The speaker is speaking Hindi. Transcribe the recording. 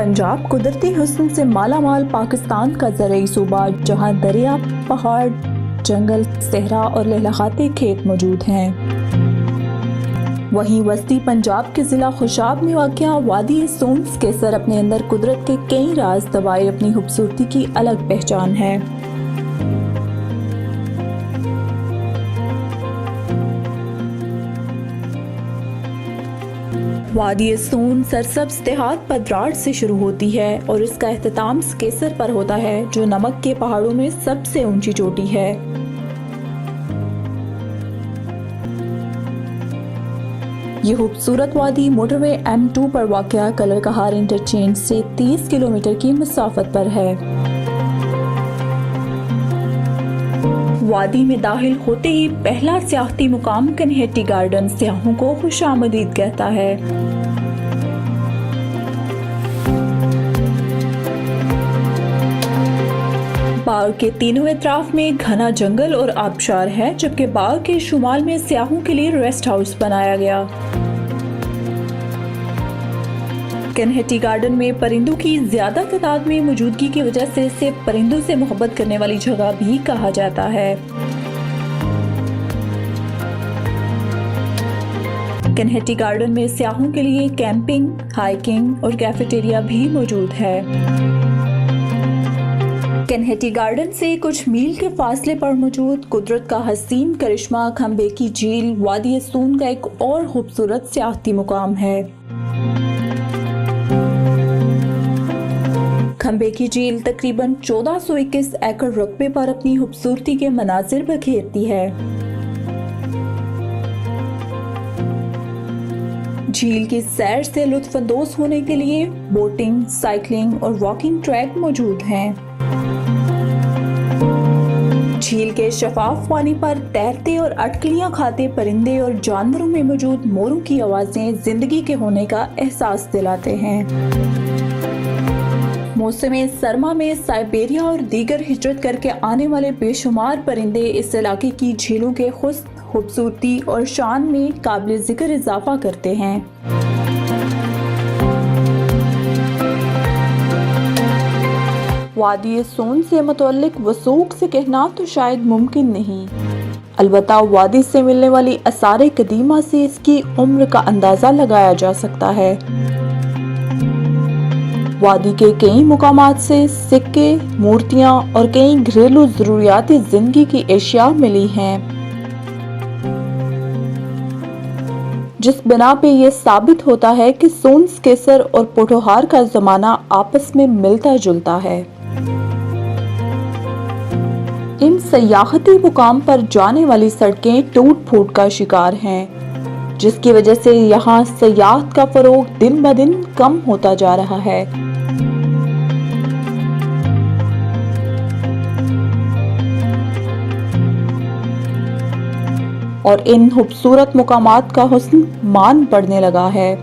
पंजाब कुदरती हुस्न से मालामाल पाकिस्तान का ज़रई सूबा, जहां दरिया, पहाड़, जंगल, सहरा और लहलहाते खेत मौजूद हैं। वहीं वस्ती पंजाब के ज़िला खुशाब में वाक़िया वादी सोन्स केसर अपने अंदर कुदरत के कई राज दबाए अपनी खूबसूरती की अलग पहचान है। वादी सोन सरसब्ज़ देहात पदराट से शुरू होती है और इसका एहतमाम केसर पर होता है, जो नमक के पहाड़ों में सबसे ऊंची चोटी है। ये खूबसूरत वादी मोटरवे M2 पर वाक़या कलर कहार इंटरचेंज से 30 किलोमीटर की मसाफत पर है। वादी में दाखिल होते ही पहला सियाहती मुकाम कन्हेटी गार्डन सियाहों को खुशामदीद कहता है। बाग के तीनों एतराफ में घना जंगल और आबशार है, जबकि बाग के शुमाल में सियाहों के लिए रेस्ट हाउस बनाया गया। कन्हेटी गार्डन में परिंदों की ज्यादा तादाद में मौजूदगी की वजह से इसे परिंदों से मोहब्बत करने वाली जगह भी कहा जाता है। कन्हेटी गार्डन में सियाहों के लिए कैंपिंग, हाइकिंग और कैफेटेरिया भी मौजूद है। कन्हेटी गार्डन से कुछ मील के फासले पर मौजूद कुदरत का हसीन करिश्मा खंबे की झील वादी सोन का एक और खूबसूरत सियाहती मुकाम है। खंबे की झील तकरीबन 1421 एकड़ रकबे पर अपनी खूबसूरती के मनाजिर बखेरती है। झील की सैर से लुत्फानंदोज होने के लिए बोटिंग, साइकिलिंग और वॉकिंग ट्रैक मौजूद हैं। झील के शफाफ पानी पर तैरते और अटकलियां खाते परिंदे और जानवरों में मौजूद मोरों की आवाजें जिंदगी के होने का एहसास दिलाते हैं। मौसम सरमा में साइबेरिया और दीगर हिजरत करके आने वाले बेशुमार परिंदे इस इलाके की झीलों के हुस्न, खूबसूरती और शान में काबिल जिक्र इजाफा करते हैं। वादी सोन से मुतल्लिक वसूख से कहना तो शायद मुमकिन नहीं, अलबत्ता वादी से मिलने वाली आसार कदीमा से इसकी उम्र का अंदाजा लगाया जा सकता है। वादी के कई मुकामात से सिक्के, मूर्तियां और कई घरेलू जरूरियाती जिंदगी की एशिया मिली हैं, जिस बिना पे ये साबित होता है कि सोन्स केसर और पोठोहार का जमाना आपस में मिलता जुलता है। इन सयाहती मुकाम पर जाने वाली सड़कें टूट फूट का शिकार हैं, जिसकी वजह से यहाँ सयाहत का फरोग दिन ब दिन कम होता जा रहा है। और इन खूबसूरत मुकामात का हुस्न मान बढ़ने लगा है।